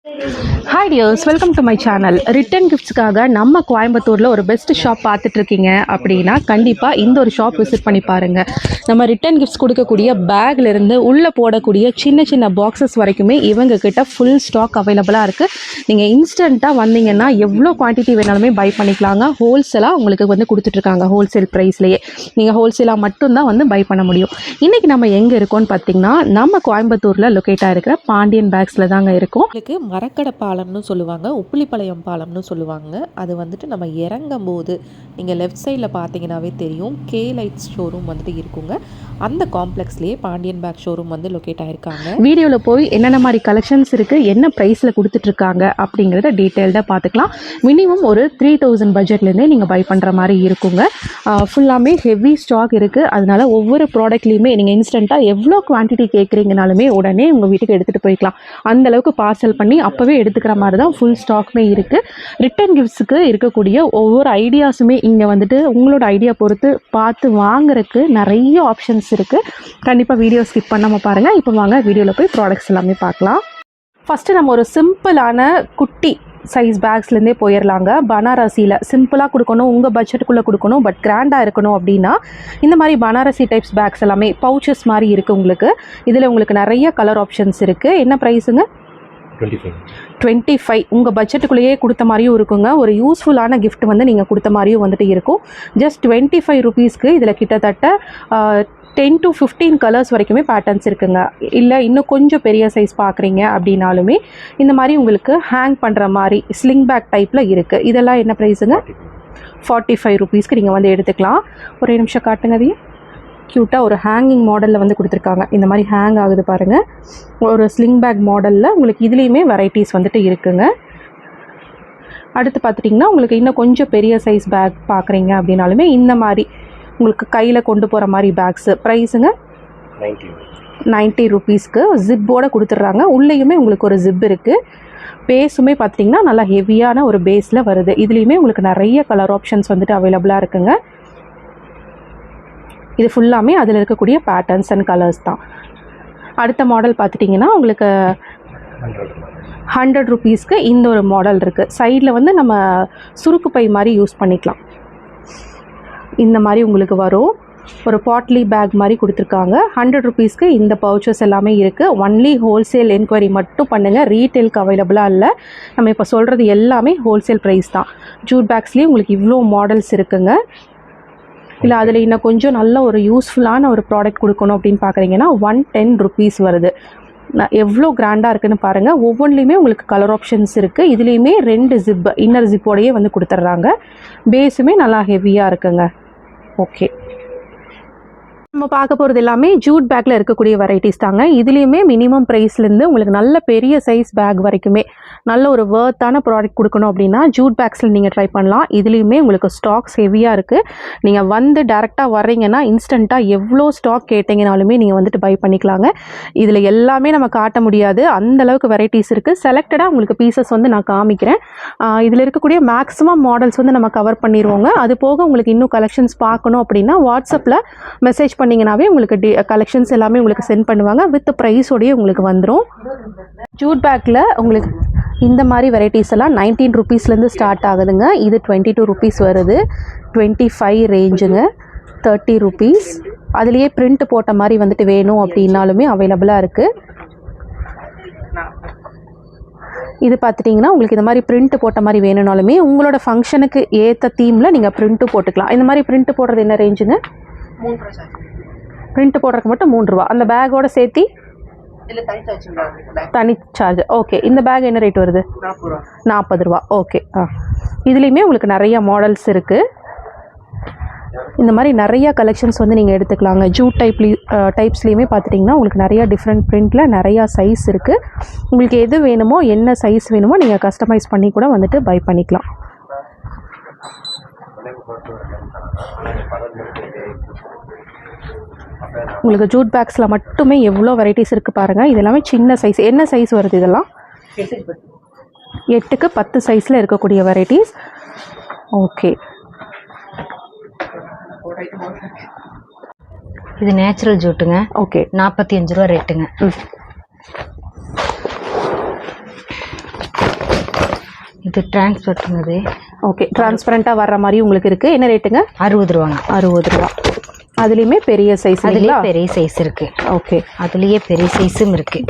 Hi dears, welcome to my channel. Return கிஃப்ட்ஸ்க்காக நம்ம கோயம்புத்தூரில் ஒரு பெஸ்ட் ஷாப் பார்த்துட்ருக்கீங்க அப்படின்னா கண்டிப்பாக இந்த ஒரு ஷாப் விசிட் பண்ணி பாருங்கள். நம்ம ரிட்டன் கிஃப்ட்ஸ் கொடுக்கக்கூடிய பேக்லேருந்து உள்ளே போடக்கூடிய சின்ன சின்ன பாக்ஸஸ் வரைக்குமே இவங்கக்கிட்ட ஃபுல் ஸ்டாக் அவைலபிளாக இருக்குது. நீங்கள் இன்ஸ்டண்ட்டாக வந்தீங்கன்னா எவ்வளோ குவான்டிட்டி வேணாலுமே பை பண்ணிக்கலாங்க. ஹோல்சேலாக உங்களுக்கு வந்து கொடுத்துட்ருக்காங்க. ஹோல்சேல் ப்ரைஸ்லேயே நீங்கள் ஹோல்சேலாக மட்டும்தான் வந்து பை பண்ண முடியும். இன்றைக்கி நம்ம எங்கே இருக்கோம்னு பார்த்தீங்கன்னா நம்ம கோயம்புத்தூரில் லொக்கேட்டாக இருக்கிற பாண்டியன் பேக்ஸில் தாங்க இருக்கும். மரக்கடை பாலம்னு சொல்லுவாங்க, உப்புளிப்பாளையம் பாலம்னு சொல்லுவாங்க. அது வந்துட்டு நம்ம இறங்கும் போது நீங்கள் லெஃப்ட் சைடில் பார்த்தீங்கன்னாவே தெரியும், கே லைட்ஸ் ஷோரூம் வந்துட்டு இருக்குங்க. அந்த காம்ப்ளெக்ஸ்லேயே பாண்டியன் பேக் ஷோரூம் வந்து லொக்கேட் ஆகிருக்காங்க. வீடியோவில் போய் என்னென்ன மாதிரி கலெக்ஷன்ஸ் இருக்குது, என்ன ப்ரைஸில் கொடுத்துட்ருக்காங்க அப்படிங்கிறத டீட்டெயில்டாக பார்த்துக்கலாம். மினிமம் ஒரு 3000 பட்ஜெட்லேருந்தே நீங்கள் பை பண்ணுற மாதிரி இருக்குங்க. ஃபுல்லாமே ஹெவி ஸ்டாக் இருக்குது. அதனால் ஒவ்வொரு ப்ராடக்ட்லேயுமே நீங்கள் இன்ஸ்டண்ட்டாக எவ்வளோ குவான்டிட்டி கேட்குறீங்கனாலுமே உடனே உங்கள் வீட்டுக்கு எடுத்துகிட்டு போய்க்கலாம். அந்தளவுக்கு பார்சல் பண்ணி அப்போவே எடுத்துக்கிற மாதிரி தான் ஃபுல் ஸ்டாக்குமே இருக்குது. ரிட்டன் கிஃப்ட்ஸுக்கு இருக்கக்கூடிய ஒவ்வொரு ஐடியாஸுமே இங்கே வந்துட்டு உங்களோட ஐடியா பொறுத்து பார்த்து வாங்குறதுக்கு நிறைய ஆப்ஷன்ஸ் இருக்குது. கண்டிப்பாக வீடியோ ஸ்கிப் பண்ணாமல் பாருங்கள். இப்போ வாங்க வீடியோவில் போய் ப்ராடக்ட்ஸ் எல்லாமே பார்க்கலாம். ஃபஸ்ட்டு நம்ம ஒரு சிம்பிளான குட்டி சைஸ் பேக்ஸ்லேருந்தே போயிடலாங்க. பனாரசியில் சிம்பிளாக கொடுக்கணும், உங்கள் பட்ஜெட்டுக்குள்ளே கொடுக்கணும், பட் கிராண்டாக இருக்கணும் அப்படின்னா இந்த மாதிரி பனாரசி டைப்ஸ் பேக்ஸ் எல்லாமே பவுச்சஸ் மாதிரி இருக்குது உங்களுக்கு. இதில் உங்களுக்கு நிறைய கலர் ஆப்ஷன்ஸ் இருக்குது. என்ன ப்ரைஸுங்க? 25. உங்கள் பட்ஜெட்டுக்குள்ளேயே கொடுத்த மாதிரியும் இருக்குங்க. ஒரு யூஸ்ஃபுல்லான கிஃப்ட் வந்து நீங்கள் கொடுத்த மாதிரியும் வந்துட்டு இருக்கும். ஜஸ்ட் 25 ருபீஸ்க்கு இதில் கிட்டத்தட்ட 10 to 15 கலர்ஸ் வரைக்குமே பேட்டர்ன்ஸ் இருக்குங்க. இல்லை இன்னும் கொஞ்சம் பெரிய சைஸ் பார்க்குறீங்க அப்படின்னாலுமே இந்த மாதிரி உங்களுக்கு ஹேங் பண்ணுற மாதிரி ஸ்லிங் பேக் டைப்பில் இருக்குது. இதெல்லாம் என்ன ப்ரைஸுங்க? 45 ருபீஸ்க்கு நீங்கள் வந்து எடுத்துக்கலாம். ஒரு நிமிஷம் காட்டுங்க. அதையும் க்யூட்டாக ஒரு ஹேங்கிங் மாடலில் வந்து கொடுத்துருக்காங்க. இந்த மாதிரி ஹேங் ஆகுது பாருங்கள். ஒரு ஸ்லிங் பேக் மாடலில் உங்களுக்கு இதுலேயுமே வெரைட்டிஸ் வந்துட்டு இருக்குங்க. அடுத்து பார்த்துட்டிங்கன்னா உங்களுக்கு இன்னும் கொஞ்சம் பெரிய சைஸ் பேக் பார்க்குறீங்க அப்படின்னாலுமே இந்த மாதிரி உங்களுக்கு கையில் கொண்டு போகிற மாதிரி பேக்ஸு. ப்ரைஸுங்க 90 ருபீஸ்க்கு ஜிப்போடு கொடுத்துட்றாங்க. உள்ளேயுமே உங்களுக்கு ஒரு ஜிப் இருக்குது. பேஸுமே பார்த்திங்கன்னா நல்லா ஹெவியான ஒரு பேஸில் வருது. இதுலேயுமே உங்களுக்கு நிறைய கலர் ஆப்ஷன்ஸ் வந்துட்டு அவைலபிளாக இருக்குங்க. இது ஃபுல்லாமே அதில் இருக்கக்கூடிய பேட்டர்ன்ஸ் அண்ட் கலர்ஸ் தான். அடுத்த மாடல் பார்த்துட்டிங்கன்னா உங்களுக்கு 100 ருபீஸ்க்கு இந்த ஒரு மாடல் இருக்குது. சைடில் வந்து நம்ம சுருக்கு பை மாதிரி யூஸ் பண்ணிக்கலாம். இந்த மாதிரி உங்களுக்கு வரும். ஒரு பாட்லி பேக் மாதிரி கொடுத்துருக்காங்க. 100 ருபீஸ்க்கு இந்த பவுச்சஸ் எல்லாமே இருக்குது. ஒன்லி ஹோல்சேல் என்கொயரி மட்டும் பண்ணுங்கள். ரீட்டெயிலுக்கு அவைலபிளாக இல்லை. நம்ம இப்போ சொல்கிறது எல்லாமே ஹோல்சேல் ப்ரைஸ் தான். ஜூட் பேக்ஸ்லேயே உங்களுக்கு இவ்வளோ மாடல்ஸ் இருக்குங்க. இல்லை அதில் இன்னும் கொஞ்சம் நல்ல ஒரு யூஸ்ஃபுல்லான ஒரு ப்ராடக்ட் கொடுக்கணும் அப்படின்னு பார்க்குறீங்கன்னா 110 ருபீஸ் வருது. எவ்வளோ கிராண்டாக இருக்குதுன்னு பாருங்கள். ஒவ்வொன்றிலையுமே உங்களுக்கு கலர் ஆப்ஷன்ஸ் இருக்குது. இதுலேயுமே 2 ஜிப் இன்னர் ஜிப்போடையே வந்து கொடுத்துட்றாங்க. பேஸுமே நல்லா ஹெவியாக இருக்குங்க. ஓகே, நம்ம பார்க்க போகிறது எல்லாமே ஜூட் பேக்கில் இருக்கக்கூடிய வெரைட்டிஸ் தாங்க. இதுலேயுமே மினிமம் ப்ரைஸ்லேருந்து உங்களுக்கு நல்ல பெரிய சைஸ் பேக் வரைக்குமே நல்ல ஒரு வர்த்தான ப்ராடக்ட் கொடுக்கணும் அப்படின்னா ஜூட் பேக்ஸில் நீங்கள் ட்ரை பண்ணலாம். இதுலேயுமே உங்களுக்கு ஸ்டாக்ஸ் ஹெவியாக இருக்குது. நீங்கள் வந்து டேரெக்டாக வர்றீங்கன்னா இன்ஸ்டண்ட்டாக எவ்வளோ ஸ்டாக் கேட்டிங்கனாலுமே நீங்கள் வந்துட்டு பை பண்ணிக்கலாங்க. இதில் எல்லாமே நம்ம காட்ட முடியாது, அந்தளவுக்கு வெரைட்டிஸ் இருக்குது. செலக்டடாக உங்களுக்கு பீசஸ் வந்து நான் காமிக்கிறேன். இதில் இருக்கக்கூடிய மேக்ஸிமம் மாடல்ஸ் வந்து நம்ம கவர் பண்ணிடுவோங்க. அது போக உங்களுக்கு இன்னும் கலெக்ஷன்ஸ் பார்க்கணும் அப்படின்னா வாட்ஸ்அப்பில் மெசேஜ் பண்ணிங்கனாவே உங்களுக்கு கலெக்ஷன்ஸ் எல்லாமே உங்களுக்கு சென்ட் பண்ணுவாங்க. வித் ப்ரைஸோடையே உங்களுக்கு வந்துடும். ஜூட் பேக்கில் உங்களுக்கு இந்த மாதிரி வெரைட்டிஸ் எல்லாம் 19 ருபீஸ்லேருந்து ஸ்டார்ட் ஆகுதுங்க. இது 22 ருபீஸ் வருது. 25 ரேஞ்சுங்க. 30 ருபீஸ். அதுலேயே பிரிண்ட் போட்ட மாதிரி வந்துட்டு வேணும் அப்படின்னாலுமே அவைலபிளாக இருக்குது. இது பார்த்துட்டிங்கன்னா உங்களுக்கு இந்த மாதிரி பிரிண்ட் போட்ட மாதிரி வேணும்னாலுமே உங்களோட ஃபங்க்ஷனுக்கு ஏற்ற தீமில் நீங்கள் பிரிண்ட்டும் போட்டுக்கலாம். இந்த மாதிரி பிரிண்ட் போடுறது என்ன ரேஞ்சுங்க? பிரிண்ட் போடுறதுக்கு மட்டும் 3 ரூபா. அந்த பேக்கோட சேர்த்தி தனி சார்ஜ். ஓகே, இந்த பேக் என்ன ரேட் வருது? 40 ரூபா. ஓகே. இதுலேயுமே உங்களுக்கு நிறைய மாடல்ஸ் இருக்குது. இந்த மாதிரி நிறையா கலெக்ஷன்ஸ் வந்து நீங்கள் எடுத்துக்கலாங்க. ஜூட் டைப்ஸ்லேயுமே பார்த்துட்டிங்கன்னா உங்களுக்கு நிறையா டிஃப்ரெண்ட் பிரிண்டில் நிறையா சைஸ் இருக்குது. உங்களுக்கு எது வேணுமோ, என்ன சைஸ் வேணுமோ நீங்கள் கஸ்டமைஸ் பண்ணி கூட வந்துட்டு பை பண்ணிக்கலாம். உங்களுக்கு ஜூட் பேக்ஸில் மட்டுமே எவ்வளோ வெரைட்டிஸ் இருக்குது பாருங்கள். இது எல்லாமே சின்ன சைஸ். என்ன சைஸ் வருது இதெல்லாம்? 8க்கு 10 சைஸில் இருக்கக்கூடிய வெரைட்டிஸ். ஓகே, இது நேச்சுரல் ஜூட்டுங்க. ஓகே, 45 ரூபா ரேட்டுங்க. இது டிரான்ஸ்போர்ட்டுங்க. இது ஓகே, டிரான்ஸ்பரண்ட்டாக வர்ற மாதிரி உங்களுக்கு இருக்குது. என்ன ரேட்டுங்க? 60 ரூபாங்க. 60 ரூபா. அதுலேயுமே பெரிய சைஸ் அதுலேயே இல்லைங்களா? பெரிய சைஸ் இருக்கு. ஓகே, அதுலேயே பெரிய சைஸும் இருக்கு.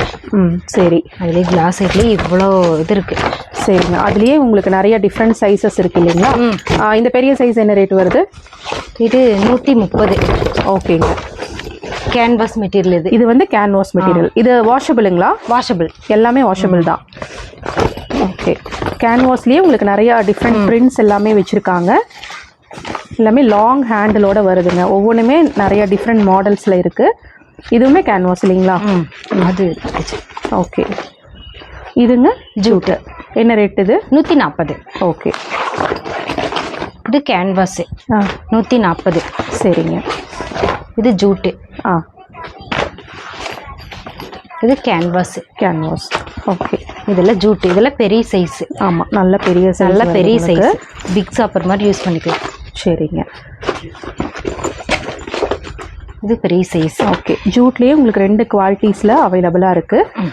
சரி. அதுலேயே கிளாஸ் சைட்லேயே இவ்வளோ இது இருக்கு. சரிங்க, அதுலேயே உங்களுக்கு நிறைய டிஃப்ரெண்ட் சைஸஸ் இருக்கு இல்லைங்களா? இந்த பெரிய சைஸ் என்ன ரேட் வருது? இது 130. ஓகேங்க. Canvas material. இது வந்து கேன்வாஸ் மெட்டீரியல். இது வாஷபிளுங்களா? வாஷபிள். எல்லாமே வாஷபிள் தான். ஓகே, கேன்வாஸ்லேயே உங்களுக்கு நிறையா டிஃப்ரெண்ட் பிரிண்ட்ஸ் எல்லாமே வச்சுருக்காங்க. எல்லாமே லாங் ஹேண்டிலோட வருதுங்க. ஒவ்வொன்றுமே நிறைய டிஃப்ரெண்ட் மாடல்ஸில் இருக்குது. இதுவுமே கேன்வாஸ் இல்லைங்களா? அது ஓகே. இதுங்க ஜூட்டு. என்ன ரேட் இது? 140. ஓகே. இது கேன்வாஸு 140. சரிங்க. இது ஜூட்டு. இது கேன்வாஸு. கேன்வாஸ். ஓகே. இதெல்லாம் ஜூட்டு. இதெல்லாம் பெரிய சைஸு. ஆமாம், நல்ல பெரிய சைஸ். நல்ல பெரிய சைஸ். பிக் சாப்பர் மாதிரி யூஸ் பண்ணிக்கலாம். சரிங்க. இது பெரிய சைஸ். ஓகே. ஜூட்லேயே உங்களுக்கு 2 குவாலிட்டிஸில் அவைலபிளாக இருக்குது.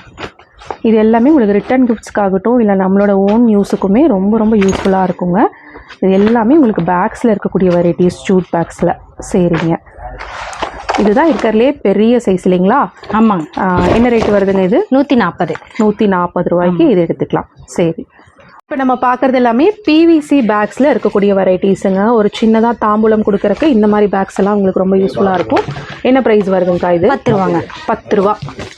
இது எல்லாமே உங்களுக்கு ரிட்டர்ன் கிஃப்ட்ஸ்க்காகட்டும் இல்லை நம்மளோட ஓன் யூஸுக்குமே ரொம்ப ரொம்ப யூஸ்ஃபுல்லாக இருக்குங்க. இது எல்லாமே உங்களுக்கு பேக்ஸில் இருக்கக்கூடிய வெரைட்டிஸ், ஜூட் பேக்ஸில். சரிங்க. இதுதான் இருக்கிறதுலே பெரிய சைஸ் இல்லைங்களா? ஆமாங்க. என்ன ரேட் வருதுங்க இது? 140. 140 ரூபாய்க்கு இது எடுத்துக்கலாம். சரி. இப்போ நம்ம பார்க்குறது எல்லாமே பிவிசி பேக்ஸில் இருக்கக்கூடிய வெரைட்டிஸுங்க. ஒரு சின்னதாக தாம்பூலம் கொடுக்குறக்கு இந்த மாதிரி பேக்ஸ் எல்லாம் உங்களுக்கு ரொம்ப யூஸ்ஃபுல்லாக இருக்கும். என்ன ப்ரைஸ் வருதுங்கக்கா இது? 10 ரூபாங்க. 10 ரூபா.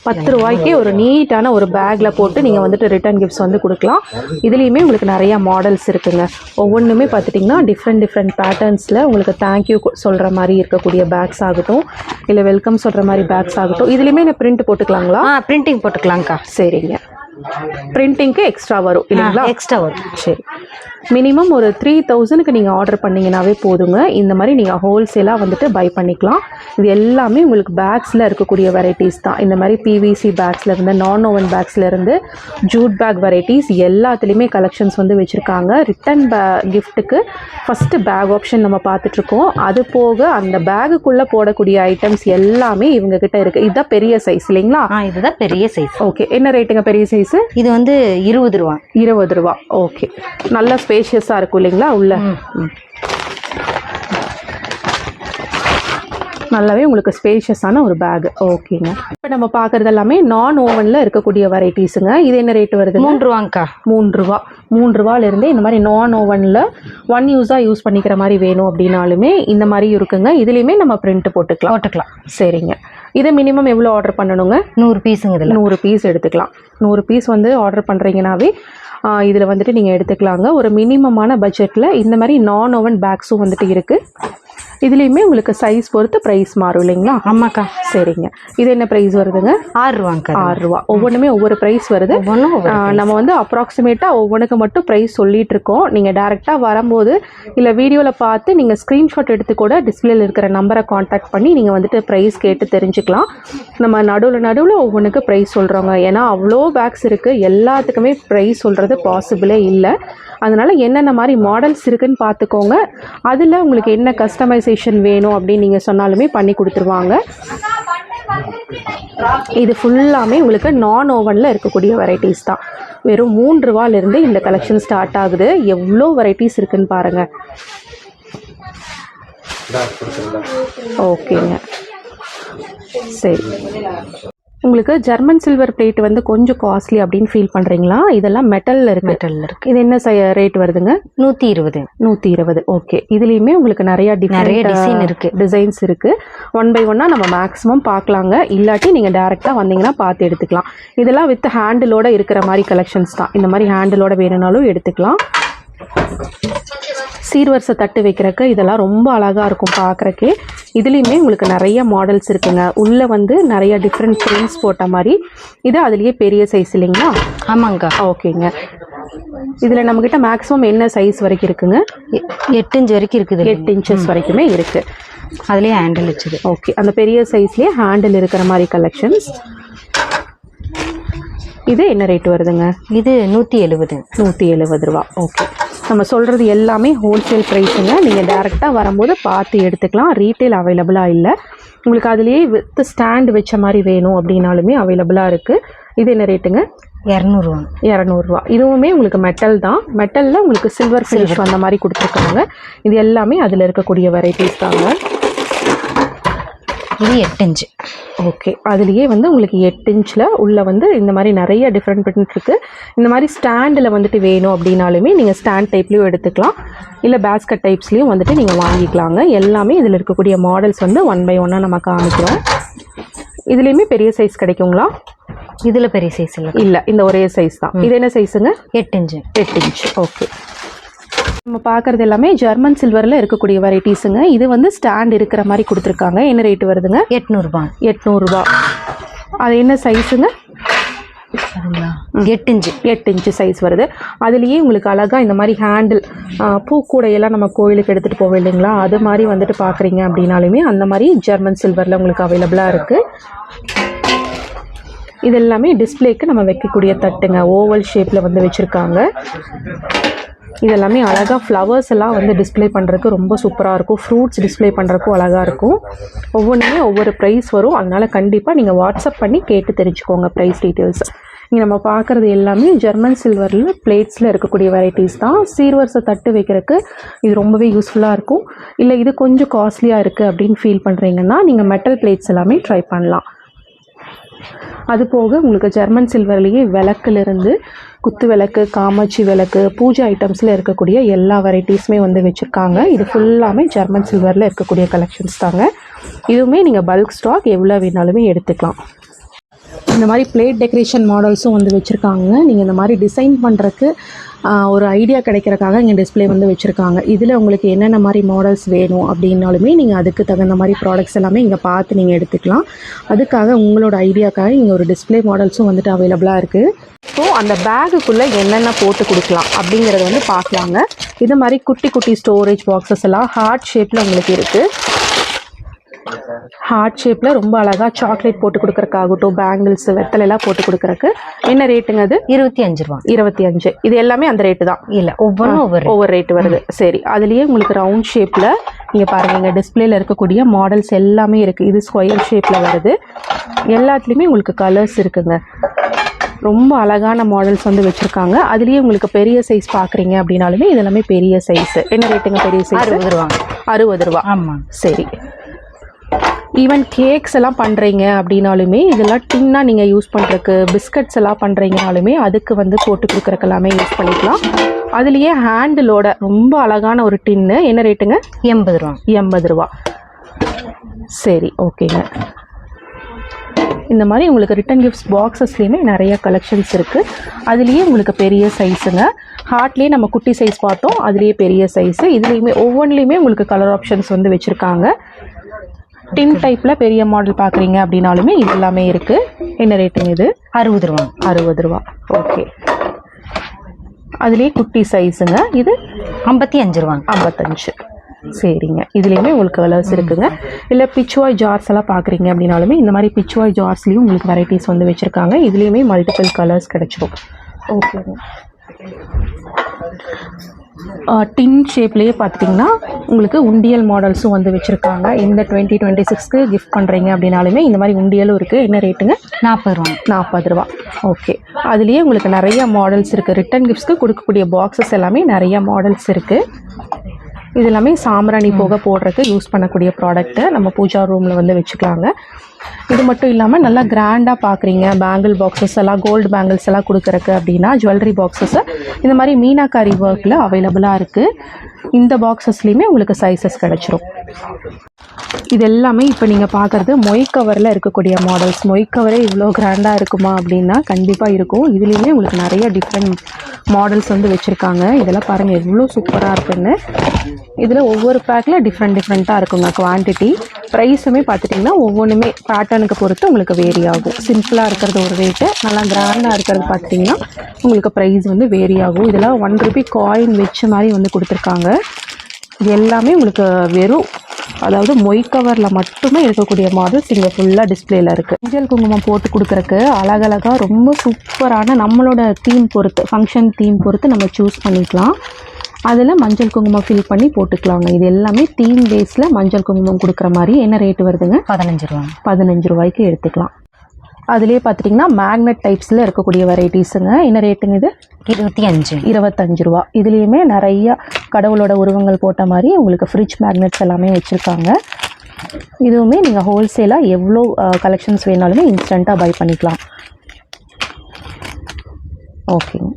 10 ரூபாய்க்கே ஒரு நீட்டான ஒரு பேக்கில் போட்டு நீங்கள் வந்துட்டு ரிட்டர்ன் கிஃப்ட்ஸ் வந்து கொடுக்கலாம். இதுலேயுமே உங்களுக்கு நிறையா மாடல்ஸ் இருக்குங்க. ஒவ்வொன்றுமே பார்த்துட்டிங்கன்னா டிஃப்ரெண்ட் பேட்டர்ன்ஸில் உங்களுக்கு தேங்க்யூ சொல்கிற மாதிரி இருக்கக்கூடிய பேக்ஸ் ஆகட்டும், இல்லை வெல்கம் சொல்கிற மாதிரி பேக்ஸ் ஆகட்டும். இதுலேயுமே நான் பிரிண்ட் போட்டுக்கலாங்களா? பிரிண்டிங் போட்டுக்கலாங்க்கா. சரிங்க. பிரிண்டிங்க்கு எக்ஸ்ட்ரா வரும் இல்லைங்களா? எக்ஸ்ட்ரா வரும். சரி. மினிமம் ஒரு 3000க்கு நீங்கள் ஆர்டர் பண்ணிங்கனாவே போதுங்க. இந்த மாதிரி நீங்கள் ஹோல்சேலாக வந்துட்டு பை பண்ணிக்கலாம். இது எல்லாமே உங்களுக்கு பேக்ஸில் இருக்கக்கூடிய வெரைட்டிஸ் தான். இந்த மாதிரி பிவிசி பேக்ஸில் இருந்து, நான் ஓவன் பேக்ஸில் இருந்து, ஜூட் பேக் வெரைட்டிஸ் எல்லாத்துலேயுமே கலெக்ஷன்ஸ் வந்து வச்சுருக்காங்க. ரிட்டன் கிஃப்ட்டுக்கு ஃபஸ்ட்டு பேக் ஆப்ஷன் நம்ம பார்த்துட்ருக்கோம். அது போக அந்த பேகுக்குள்ளே போடக்கூடிய ஐட்டம்ஸ் எல்லாமே இவங்ககிட்ட இருக்குது. இதுதான் பெரிய சைஸ் இல்லைங்களா? இதுதான் பெரிய சைஸ். ஓகே. என்ன ரேட்டுங்க பெரிய சைஸ்? இது வந்து 20 ரூபா. 20 ரூபா. ஓகே. நல்ல ஸ்பேஷியஸாக இருக்கும் இல்லைங்களா உள்ள? நல்லாவே உங்களுக்கு ஸ்பேஷியஸான ஒரு பேக். ஓகேங்க. இப்போ நம்ம பார்க்குறது எல்லாமே நான் ஓவனில் இருக்கக்கூடிய வெரைட்டிஸுங்க. இது என்ன ரேட் வருது? 3 ரூபாங்க்கா. 3 ரூபா. 3 ரூபாலேருந்தே இந்த மாதிரி நான் ஓவனில் ஒன் யூஸாக யூஸ் பண்ணிக்கிற மாதிரி வேணும் அப்படின்னாலுமே இந்த மாதிரி இருக்குங்க. இதுலேயுமே நம்ம பிரிண்ட் போட்டுக்கலாம். சரிங்க. இதை மினிமம் எவ்வளோ ஆர்டர் பண்ணணுங்க? 100 பீஸுங்க. இதில் 100 பீஸ் எடுத்துக்கலாம். 100 பீஸ் வந்து ஆர்டர் பண்ணுறீங்கனாவே இதில் வந்துட்டு நீங்கள் எடுத்துக்கலாங்க. ஒரு மினிமமான பட்ஜெட்டில் இந்த மாதிரி நான் ஓவன் பேக்ஸும் வந்துட்டு இருக்குது. இதுலேயுமே உங்களுக்கு சைஸ் பொறுத்து ப்ரைஸ் மாறும் இல்லைங்களா? ஆமாக்கா. சரிங்க. இது என்ன ப்ரைஸ் வருதுங்க? 6 ரூபாங்க்கா. 6 ரூபா. ஒவ்வொன்றுமே ஒவ்வொரு ப்ரைஸ் வருது. நம்ம வந்து அப்ராக்சிமேட்டாக ஒவ்வொன்றுக்கு மட்டும் ப்ரைஸ் சொல்லிட்டு இருக்கோம். நீங்கள் டேரெக்டாக வரும்போது இல்லை வீடியோவில் பார்த்து நீங்கள் ஸ்க்ரீன்ஷாட் எடுத்து கூட டிஸ்பிளேல இருக்கிற நம்பரை காண்டாக்ட் பண்ணி நீங்கள் வந்துட்டு ப்ரைஸ் கேட்டு தெரிஞ்சுக்கலாம். நம்ம நடுவில் ஒவ்வொன்றுக்கு ப்ரைஸ் சொல்கிறோங்க. ஏன்னா அவ்வளோ பேக்ஸ் இருக்குது, எல்லாத்துக்குமே ப்ரைஸ் சொல்கிறது பாசிபிளே இல்லை. அதனால் என்னென்ன மாதிரி மாடல்ஸ் இருக்குதுன்னு பார்த்துக்கோங்க. அதில் உங்களுக்கு என்ன கஸ்டமைசேஷன் வேணும் அப்படின்னு நீங்கள் சொன்னாலுமே பண்ணி கொடுத்துருவாங்க. இது ஃபுல்லாமே உங்களுக்கு நான் ஓவனில் இருக்கக்கூடிய வெரைட்டிஸ் தான். வெறும் 3 ரூபாலேருந்து இந்த கலெக்ஷன் ஸ்டார்ட் ஆகுது. எவ்வளோ வெரைட்டிஸ் இருக்குதுன்னு பாருங்கள். ஓகேங்க. சரி. உங்களுக்கு ஜெர்மன் சில்வர் பிளேட் வந்து கொஞ்சம் காஸ்ட்லி அப்படின்னு ஃபீல் பண்ணுறீங்களா? இதெல்லாம் மெட்டலில் இருக்குது. இது என்ன ரேட் வருதுங்க? 120. 120. ஓகே. இதுலேயுமே உங்களுக்கு நிறைய டிசைன் இருக்குது, டிசைன்ஸ் இருக்குது. 1 by 1 நம்ம மேக்ஸிமம் பார்க்கலாங்க. இல்லாட்டி நீங்கள் டேரெக்டாக வந்தீங்கன்னா பார்த்து எடுத்துக்கலாம். இதெல்லாம் வித் ஹேண்டிலோடு இருக்கிற மாதிரி கலெக்ஷன்ஸ் தான். இந்த மாதிரி ஹேண்டிலோட வேணும்னாலும் எடுத்துக்கலாம். சீர்வரிசை தட்டு வைக்கிறக்கு இதெல்லாம் ரொம்ப அழகாக இருக்கும் பார்க்குறக்கே. இதுலேயுமே உங்களுக்கு நிறைய மாடல்ஸ் இருக்குங்க. உள்ளே வந்து நிறைய டிஃப்ரெண்ட் பிரிண்ட்ஸ் போட்ட மாதிரி. இது அதுலேயே பெரிய சைஸ் இல்லைங்களா? ஆமாங்க்கா. ஓகேங்க. இதில் நம்மக்கிட்ட மேக்ஸிமம் என்ன சைஸ் வரைக்கும் இருக்குங்க? 8 இன்ச் வரைக்கும் இருக்குது. 8 இன்ச்சஸ் வரைக்குமே இருக்குது. அதுலேயே ஹேண்டில் வச்சுது. ஓகே. அந்த பெரிய சைஸ்லேயே ஹேண்டில் இருக்கிற மாதிரி கலெக்ஷன்ஸ். இது என்ன ரேட் வருதுங்க? இது 170. 170 ரூபா. ஓகே. நம்ம சொல்கிறது எல்லாமே ஹோல்சேல் ப்ரைஸுங்க. நீங்கள் டேரெக்டாக வரும்போது பார்த்து எடுத்துக்கலாம். ரீட்டெயில் அவைலபிளாக இல்லை. உங்களுக்கு அதுலேயே வித் ஸ்டாண்ட் வச்ச மாதிரி வேணும் அப்படின்னாலுமே அவைலபிளாக இருக்குது. இது என்ன ரேட்டுங்க? 200 200 இதுவுமே உங்களுக்கு மெட்டல் தான். மெட்டலில் உங்களுக்கு சில்வர் ஃபினிஷ் அந்த மாதிரி கொடுத்துருக்காங்க. இது எல்லாமே அதில் இருக்கக்கூடிய வெரைட்டிஸ் தாங்க. இது 8 இன்ச்சு. ஓகே, அதுலேயே வந்து உங்களுக்கு 8 இன்ச்சில் உள்ள வந்து இந்த மாதிரி நிறைய டிஃப்ரெண்ட் பிரிண்ட் இருக்குது. இந்த மாதிரி ஸ்டாண்டில் வந்துட்டு வேணும் அப்படின்னாலுமே நீங்கள் ஸ்டாண்ட் டைப்லேயும் எடுத்துக்கலாம், இல்லை பேஸ்கட் டைப்ஸ்லேயும் வந்துட்டு நீங்கள் வாங்கிக்கலாங்க. எல்லாமே இதில் இருக்கக்கூடிய மாடல்ஸ் வந்து 1 by 1 நம்ம காமிக்கிறோம். இதுலேயுமே பெரிய சைஸ் கிடைக்குங்களா? இதில் பெரிய சைஸ் இல்லை. இல்லை, இந்த ஒரே சைஸ் தான். இது என்ன சைஸுங்க? 8 இன்ச்சு. 8 இன்ச். ஓகே, நம்ம பார்க்குறது எல்லாமே ஜெர்மன் சில்வரில் இருக்கக்கூடிய வெரைட்டிஸுங்க. இது வந்து ஸ்டாண்ட் இருக்கிற மாதிரி கொடுத்துருக்காங்க. என்ன ரேட் வருதுங்க? 800. 800. அது என்ன சைஸுங்க? 8 இன்ச்சு. 8 இன்ச்சு சைஸ் வருது. அதுலேயே உங்களுக்கு அழகாக இந்த மாதிரி ஹேண்டில் பூக்கூடையெல்லாம் நம்ம கோயிலுக்கு எடுத்துகிட்டு போவோம் இல்லைங்களா, அது மாதிரி வந்துட்டு பார்க்குறீங்க அப்படின்னாலுமே அந்த மாதிரி ஜெர்மன் சில்வரில் உங்களுக்கு அவைலபிளாக இருக்குது. இது எல்லாமே டிஸ்பிளேக்கு நம்ம வைக்கக்கூடிய தட்டுங்க. ஓவல் ஷேப்பில் வந்து வச்சுருக்காங்க. இதெல்லாமே அழகாக ஃப்ளவர்ஸ் எல்லாம் வந்து டிஸ்பிளே பண்ணுறதுக்கு ரொம்ப சூப்பராக இருக்கும். ஃப்ரூட்ஸ் டிஸ்பிளே பண்ணுறதுக்கும் அழகாக இருக்கும். ஒவ்வொன்றுமே ஒவ்வொரு ப்ரைஸ் வரும். அதனால் கண்டிப்பாக நீங்கள் வாட்ஸ்அப் பண்ணி கேட்டு தெரிஞ்சுக்கோங்க ப்ரைஸ் டீட்டெயில்ஸ். இங்கே நம்ம பார்க்குறது எல்லாமே ஜெர்மன் சில்வரில் பிளேட்ஸில் இருக்கக்கூடிய வெரைட்டிஸ் தான். சீர்வரிசை தட்டு வைக்கிறதுக்கு இது ரொம்பவே யூஸ்ஃபுல்லாக இருக்கும். இல்லை இது கொஞ்சம் காஸ்ட்லியாக இருக்குது அப்படின்னு ஃபீல் பண்ணுறீங்கன்னா நீங்கள் மெட்டல் பிளேட்ஸ் எல்லாமே ட்ரை பண்ணலாம். அது போக உங்களுக்கு ஜெர்மன் சில்வர்லேயே விளக்குலேருந்து குத்து விளக்கு, காமாட்சி விளக்கு, பூஜை ஐட்டம்ஸில் இருக்கக்கூடிய எல்லா வெரைட்டிஸுமே வந்து வச்சுருக்காங்க. இது ஃபுல்லாமே ஜெர்மன் சில்வரில் இருக்கக்கூடிய கலெக்ஷன்ஸ் தாங்க. இதுவுமே நீங்கள் பல்க் ஸ்டாக் எவ்வளோ வேணாலுமே எடுத்துக்கலாம். இந்த மாதிரி பிளேட் டெக்கரேஷன் மாடல்ஸும் வந்து வச்சுருக்காங்க. நீங்கள் இந்த மாதிரி டிசைன் பண்ணுறதுக்கு ஒரு ஐடியா கிடைக்கிறதுக்காக இங்கே டிஸ்பிளே வந்து வச்சுருக்காங்க. இதில் உங்களுக்கு என்னென்ன மாதிரி மாடல்ஸ் வேணும் அப்படின்னாலுமே நீங்கள் அதுக்கு தகுந்த மாதிரி ப்ராடக்ட்ஸ் எல்லாமே இங்கே பார்த்து நீங்கள் எடுத்துக்கலாம். அதுக்காக உங்களோட ஐடியாக்காக இங்கே ஒரு டிஸ்பிளே மாடல்ஸும் வந்துட்டு அவைலபிளாக இருக்குது. ஸோ அந்த பேகுக்குள்ளே என்னென்ன போட்டு கொடுக்கலாம் அப்படிங்கிறத வந்து பார்க்கலாங்க. இது மாதிரி குட்டி குட்டி ஸ்டோரேஜ் பாக்ஸஸ் எல்லாம் ஹார்ட் ஷேப்பில் உங்களுக்கு இருக்குது. ஹார்ட் ஷேப்பில் ரொம்ப அழகாக சாக்லேட் போட்டு கொடுக்குறக்காகட்டும், பேங்கிள்ஸ், வெத்தலையெல்லாம் போட்டு கொடுக்குறக்கு என்ன ரேட்டுங்க? அது 25. 25. இது எல்லாமே அந்த ரேட்டு தான்? இல்லை, ஒவ்வொரு ரேட்டு வருது. சரி, அதுலேயே உங்களுக்கு ரவுண்ட் ஷேப்பில் நீங்கள் பாருங்கள், இங்கே டிஸ்பிளேல இருக்கக்கூடிய மாடல்ஸ் எல்லாமே இருக்குது. இது ஸ்கொயர் ஷேப்பில் வருது. எல்லாத்துலேயுமே உங்களுக்கு கலர்ஸ் இருக்குங்க. ரொம்ப அழகான மாடல்ஸ் வந்து வச்சுருக்காங்க. அதுலேயே உங்களுக்கு பெரிய சைஸ் பார்க்குறீங்க அப்படின்னாலுமே இது எல்லாமே பெரிய சைஸு. என்ன ரேட்டுங்க பெரிய சைஸ்? 60 ரூபா. 60 ரூபா. ஆமாம். சரி, ஈவன் கேக்ஸ் எல்லாம் பண்ணுறீங்க அப்படின்னாலுமே இதெல்லாம் டின்னாக நீங்கள் யூஸ் பண்ணுறதுக்கு, பிஸ்கட்ஸ் எல்லாம் பண்ணுறீங்கனாலுமே அதுக்கு வந்து போட்டு கொடுக்குறக்கு எல்லாமே யூஸ் பண்ணிக்கலாம். அதுலேயே ஹேண்டிலோட ரொம்ப அழகான ஒரு டின்னு. என்ன ரேட்டுங்க? 80 ரூபா. 80 ரூபா. சரி, ஓகேங்க. இந்த மாதிரி உங்களுக்கு ரிட்டன் கிஃப்ட்ஸ் பாக்ஸஸ்லேயுமே நிறைய கலெக்ஷன்ஸ் இருக்குது. அதுலேயே உங்களுக்கு பெரிய சைஸுங்க. ஹார்ட்லேயே நம்ம குட்டி சைஸ் பார்த்தோம், அதுலேயே பெரிய சைஸு. இதுலேயுமே ஒவ்வொன்றுலேயுமே உங்களுக்கு கலர் ஆப்ஷன்ஸ் வந்து வச்சுருக்காங்க. டின் டைப்பில் பெரிய மாடல் பார்க்குறீங்க அப்படின்னாலுமே இது எல்லாமே இருக்குது. என்ன ரேட்டுங்க இது? 60 ரூபா. 60 ரூபா. ஓகே, அதுலேயே குட்டி சைஸுங்க. இது 55 ரூபா. 55. சரிங்க, இதுலேயுமே உங்களுக்கு கலர்ஸ் இருக்குங்க. இல்லை பிச்சுவாய் ஜார்ஸ் எல்லாம் பார்க்குறீங்க அப்படின்னாலுமே இந்த மாதிரி பிச்சுவாய் ஜார்ஸ்லேயும் உங்களுக்கு வெரைட்டிஸ் வந்து வச்சுருக்காங்க. இதுலேயுமே மல்டிபிள் கலர்ஸ் கிடைச்சிடும். ஓகேங்க. டின் ஷேப்லேயே பார்த்துட்டிங்கன்னா உங்களுக்கு உண்டியல் மாடல்ஸும் வந்து வச்சுருக்காங்க. இந்த 2026க்கு கிஃப்ட் பண்ணுறீங்க அப்படின்னாலுமே இந்த மாதிரி உண்டியலும் இருக்குது. என்ன ரேட்டுங்க? 40 ரூபா. 40 ரூபா. ஓகே, அதுலேயே உங்களுக்கு நிறைய மாடல்ஸ் இருக்குது. ரிட்டன் கிஃப்ட்ஸ்க்கு கொடுக்கக்கூடிய பாக்ஸஸ் எல்லாமே நிறைய மாடல்ஸ் இருக்குது. இது எல்லாமே சாம்பிராணி போக போடுறதுக்கு யூஸ் பண்ணக்கூடிய ப்ராடக்ட்டு. நம்ம பூஜா ரூமில் வந்து வச்சுக்கலாங்க. இது மட்டும் இல்லாமல் நல்லா கிராண்டாக பார்க்குறீங்க, பேங்கிள் பாக்ஸஸ் எல்லாம், கோல்டு பேங்கிள்ஸ் எல்லாம் கொடுக்குறக்கு அப்படின்னா ஜுவல்லரி பாக்ஸஸை இந்த மாதிரி மீனாக்காரி ஒர்க்கில் அவைலபிளாக இருக்குது. இந்த பாக்ஸஸ்லேயுமே உங்களுக்கு சைஸஸ் கிடச்சிரும். இது எல்லாமே இப்போ நீங்கள் பார்க்குறது மொய் கவரில் இருக்கக்கூடிய மாடல்ஸ். மொய் கவரே இவ்வளோ கிராண்டாக இருக்குமா அப்படின்னா கண்டிப்பாக இருக்கும். இதுலேயுமே உங்களுக்கு நிறைய டிஃப்ரெண்ட் மாடல்ஸ் வந்து வச்சுருக்காங்க. இதெல்லாம் பாருங்கள் எவ்வளோ சூப்பராக இருக்குன்னு. இதில் ஒவ்வொரு பேக்கில் டிஃப்ரெண்ட்டாக இருக்குங்க குவான்டிட்டி. ப்ரைஸுமே பார்த்துட்டிங்கன்னா ஒவ்வொன்றுமே பேட்டர்னுக்கு பொறுத்து உங்களுக்கு வேரி ஆகும். சிம்பிளாக இருக்கிறது ஒரு ரேட்டு, நல்லா கிராண்டாக இருக்கிறது பார்த்துட்டிங்கன்னா உங்களுக்கு ப்ரைஸ் வந்து வேரி ஆகும். இதெல்லாம் 1 ரூபி காயின் வச்ச மாதிரி வந்து கொடுத்துருக்காங்க. இது எல்லாமே உங்களுக்கு வெறும் அதாவது மொய் கவரில் மட்டுமே இருக்கக்கூடிய மாடல்ஸ் இங்கே ஃபுல்லாக டிஸ்பிளேல இருக்குது. மஞ்சள் குங்குமம் போட்டு கொடுக்குறக்கு அழகழகாக ரொம்ப சூப்பரான நம்மளோட தீம் பொறுத்து, ஃபங்க்ஷன் தீம் பொறுத்து நம்ம சூஸ் பண்ணிக்கலாம். அதில் மஞ்சள் குங்குமம் ஃபில் பண்ணி போட்டுக்கலாங்க. இது எல்லாமே தீம் பேஸில் மஞ்சள் குங்குமம் கொடுக்குற மாதிரி. என்ன ரேட்டு வருதுங்க? 15 ரூபா. 15 ரூபாய்க்கு எடுத்துக்கலாம். அதுலேயே பார்த்துட்டிங்கன்னா மேக்னெட் டைப்ஸில் இருக்கக்கூடிய வெரைட்டிஸுங்க. என்ன ரேட்டுங்க இது? 25 ரூபா. இதுலேயுமே நிறையா கடவுளோட உருவங்கள் போட்ட மாதிரி உங்களுக்கு ஃப்ரிட்ஜ் மேக்னெட்ஸ் எல்லாமே வச்சுருக்காங்க. இதுவுமே நீங்கள் ஹோல்சேலாக எவ்வளோ கலெக்ஷன்ஸ் வேணாலுமே இன்ஸ்டண்ட்டாக பை பண்ணிக்கலாம். ஓகேங்க.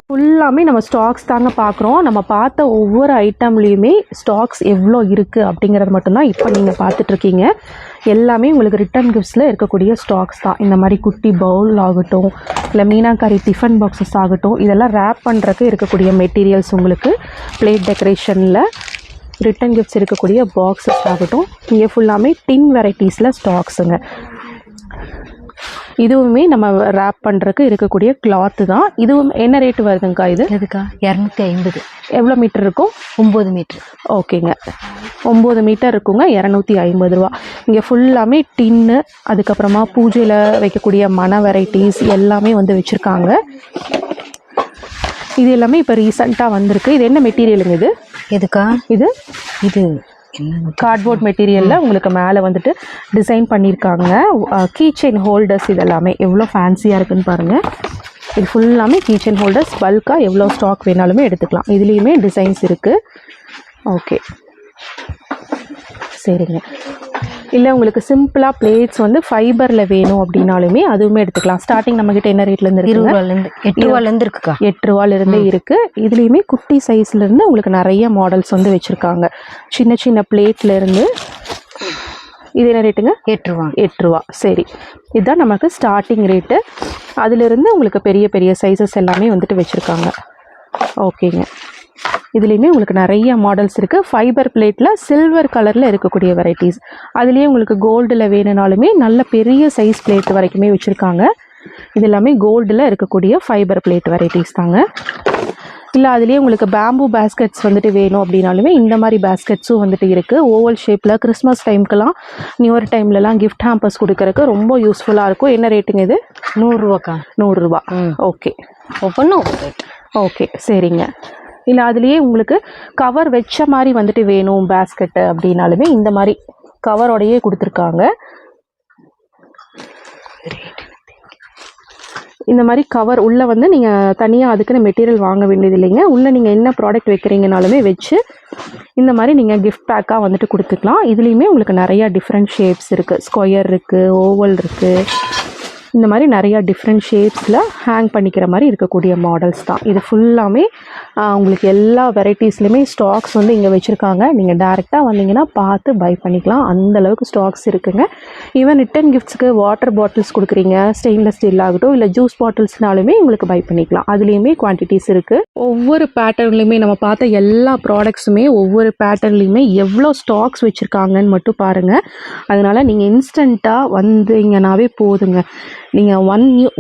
ஃபுல்லாமே நம்ம ஸ்டாக்ஸ் தாங்க பார்க்குறோம். நம்ம பார்த்த ஒவ்வொரு ஐட்டம்லேயுமே ஸ்டாக்ஸ் எவ்வளோ இருக்குது அப்படிங்கிறது மட்டும்தான் இப்போ நீங்கள் பார்த்துட்ருக்கீங்க. எல்லாமே உங்களுக்கு ரிட்டன் கிஃப்ட்ஸில் இருக்கக்கூடிய ஸ்டாக்ஸ் தான். இந்த மாதிரி குட்டி பவுல் ஆகட்டும், இல்லை மீனாக்காரி டிஃபன் பாக்ஸஸ் ஆகட்டும், இதெல்லாம் ரேப் பண்ணுறதுக்கு இருக்கக்கூடிய மெட்டீரியல்ஸ் உங்களுக்கு பிளேட் டெக்கரேஷனில் ரிட்டன் கிஃப்ட்ஸ் இருக்கக்கூடிய பாக்ஸஸ் ஆகட்டும். இங்கே ஃபுல்லாமே டின் வெரைட்டிஸில் ஸ்டாக்ஸுங்க. இதுவுமே நம்ம ரேப் பண்ணுறதுக்கு இருக்கக்கூடிய கிளாத்து தான். இதுவும் என்ன ரேட்டு வருதுங்கக்கா இது? எதுக்கா? 250. எவ்வளோ மீட்டர் இருக்கும்? 9 மீட்டர். ஓகேங்க, 9 மீட்டர் இருக்குங்க. 250 ரூபா. இங்கே ஃபுல்லாமே டின்னு, அதுக்கப்புறமா பூஜையில் வைக்கக்கூடிய மன வெரைட்டிஸ் எல்லாமே வந்து வச்சுருக்காங்க. இது எல்லாமே இப்போ ரீசண்டாக வந்திருக்கு. இது என்ன மெட்டீரியலுங்க இது? எதுக்கா? இது கார்ட்போர்ட் மெட்டீரியலில் உங்களுக்கு மேலே வந்துட்டு டிசைன் பண்ணியிருக்காங்க. கீ செயின் ஹோல்டர்ஸ் இதெல்லாமே எவ்வளோ ஃபேன்சியாக இருக்குதுன்னு பாருங்கள். இது ஃபுல்லாமே கீ செயின் ஹோல்டர்ஸ். பல்காக எவ்வளோ ஸ்டாக் வேணாலுமே எடுத்துக்கலாம். இதுலேயுமே டிசைன்ஸ் இருக்குது. ஓகே, சரிங்க. இல்லை உங்களுக்கு சிம்பிளாக பிளேட்ஸ் வந்து ஃபைபரில் வேணும் அப்படின்னாலுமே அதுவுமே எடுத்துக்கலாம். ஸ்டார்டிங் நம்மக்கிட்ட என்ன ரேட்லேருந்து இருக்குது? 8 ரூபாலேருந்து இருக்குக்கா. 8 ரூபாலேருந்தே இருக்குது. இதுலேயுமே குட்டி சைஸ்லேருந்து உங்களுக்கு நிறைய மாடல்ஸ் வந்து வச்சுருக்காங்க. சின்ன சின்ன பிளேட்லேருந்து. இது என்ன ரேட்டுங்க? 8 ரூபா. சரி, இதுதான் நமக்கு ஸ்டார்டிங் ரேட்டு. அதிலிருந்து உங்களுக்கு பெரிய பெரிய சைஸஸ் எல்லாமே வந்துட்டு வச்சுருக்காங்க. ஓகேங்க. இதுலேயுமே உங்களுக்கு நிறைய மாடல்ஸ் இருக்குது. ஃபைபர் பிளேட்டில் சில்வர் கலரில் இருக்கக்கூடிய வெரைட்டிஸ். அதுலேயே உங்களுக்கு கோல்டில் வேணுனாலுமே நல்ல பெரிய சைஸ் பிளேட் வரைக்குமே வச்சுருக்காங்க. இது எல்லாமே கோல்டில் இருக்கக்கூடிய ஃபைபர் பிளேட் வெரைட்டிஸ் தாங்க. இல்லை அதுலேயே உங்களுக்கு பேம்பூ பேஸ்கெட்ஸ் வந்துட்டு வேணும் அப்படின்னாலுமே இந்த மாதிரி பேஸ்கெட்ஸும் வந்துட்டு இருக்குது. ஓவல் ஷேப்பில் கிறிஸ்மஸ் டைமுக்கெல்லாம், நியூ இயர் டைம்லலாம் கிஃப்ட் ஹேம்பர்ஸ் கொடுக்கறதுக்கு ரொம்ப யூஸ்ஃபுல்லாக இருக்கும். என்ன ரேட்டுங்க இது? 100 ரூபாக்கா. 100 ரூபா. ஓகே, ஒவ்வொன்றும் ரேட். ஓகே, சரிங்க. இல்லை அதுலேயே உங்களுக்கு கவர் வச்ச மாதிரி வந்துட்டு வேணும் பேஸ்கெட்டு அப்படின்னாலுமே இந்த மாதிரி கவரோடையே கொடுத்துருக்காங்க. இந்த மாதிரி கவர் உள்ளே வந்து நீங்கள் தனியாக அதுக்குன்னு மெட்டீரியல் வாங்க வேண்டியது இல்லைங்க. உள்ளே நீங்கள் என்ன ப்ராடக்ட் வைக்கிறீங்கனாலுமே வச்சு இந்த மாதிரி நீங்கள் கிஃப்ட் பேக்காக வந்துட்டு கொடுத்துக்கலாம். இதுலேயுமே உங்களுக்கு நிறையா டிஃப்ரெண்ட் ஷேப்ஸ் இருக்குது. ஸ்கொயர் இருக்குது, ஓவல் இருக்குது. இந்த மாதிரி நிறையா டிஃப்ரெண்ட் ஷேப்ஸில் ஹேங் பண்ணிக்கிற மாதிரி இருக்கக்கூடிய மாடல்ஸ் தான். இது ஃபுல்லாமே உங்களுக்கு எல்லா வெரைட்டிஸ்லையுமே ஸ்டாக்ஸ் வந்து இங்கே வச்சுருக்காங்க. நீங்கள் டேரெக்டாக வந்தீங்கன்னா பார்த்து பை பண்ணிக்கலாம். அந்தளவுக்கு ஸ்டாக்ஸ் இருக்குங்க. ஈவன் ரிட்டன் கிஃப்ட்ஸுக்கு வாட்டர் பாட்டில்ஸ் கொடுக்குறீங்க, ஸ்டெயின்லெஸ் ஸ்டீல் ஆகட்டும், இல்லை ஜூஸ் பாட்டில்ஸ்னாலுமே உங்களுக்கு பை பண்ணிக்கலாம். அதுலேயுமே குவான்டிட்டிஸ் இருக்குது. ஒவ்வொரு பேட்டர்ன்லையுமே நம்ம பார்த்த எல்லா ப்ராடக்ட்ஸுமே ஒவ்வொரு பேட்டர்ன்லையுமே எவ்வளோ ஸ்டாக்ஸ் வச்சுருக்காங்கன்னு மட்டும் பாருங்கள். அதனால் நீங்கள் இன்ஸ்டண்ட்டாக வந்தீங்கன்னாவே போதுங்க. நீங்கள்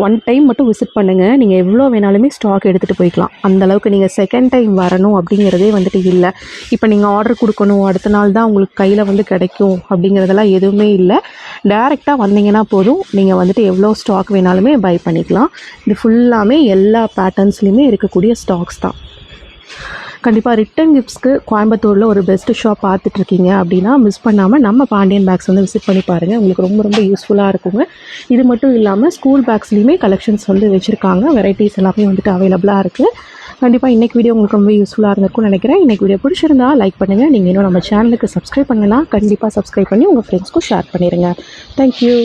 ஒன் டைம் மட்டும் விசிட் பண்ணுங்கள். நீங்கள் எவ்வளோ வேணாலுமே ஸ்டாக் எடுத்துகிட்டு போய்க்கலாம். அந்தளவுக்கு நீங்கள் செகண்ட் டைம் வரணும் அப்படிங்கிறதே வந்துட்டு இல்லை. இப்போ நீங்கள் ஆர்டர் கொடுக்கணும், அடுத்த நாள் தான் உங்களுக்கு கையில் வந்து கிடைக்கும் அப்படிங்கிறதெல்லாம் எதுவுமே இல்லை. டேரெக்டாக வந்தீங்கன்னா போதும், நீங்கள் வந்துட்டு எவ்வளோ ஸ்டாக் வேணாலுமே பை பண்ணிக்கலாம். இது ஃபுல்லாமே எல்லா பேட்டர்ன்ஸ்லையுமே இருக்கக்கூடிய ஸ்டாக்ஸ் தான். கண்டிப்பாக ரிட்டன் கிஃப்ட்ஸ்க்கு கோயம்புத்தூரில் ஒரு பெஸ்ட்டு ஷாப் பார்த்துட்ருக்கீங்க அப்படின்னா மிஸ் பண்ணாமல் நம்ம பாண்டியன் பேக்ஸ் வந்து விசிட் பண்ணி பாருங்கள். உங்களுக்கு ரொம்ப ரொம்ப யூஸ்ஃபுல்லாக இருக்குங்க. இது மட்டும் இல்லாமல் ஸ்கூல் பேக்ஸ்லேயுமே கலெக்ஷன்ஸ் வந்து வச்சுருக்காங்க. வெரைட்டிஸ் எல்லாமே வந்துட்டு அவைலபிளாக இருக்குது. கண்டிப்பாக இன்றைக்கி வீடியோ உங்களுக்கு ரொம்ப யூஸ்ஃபுல்லாக இருந்திருக்கும்னு நினைக்கிறேன். இன்றைக்கி வீடியோ பிடிச்சிருந்தா லைக் பண்ணுங்கள். நீங்கள் இன்னும் நம்ம சேனலுக்கு சப்ஸ்கிரைப் பண்ணலைன்னா கண்டிப்பாக சப்ஸ்கிரைப் பண்ணி உங்கள் ஃப்ரெண்ட்ஸ்க்கும் ஷேர் பண்ணிடுங்க. தேங்க்யூ.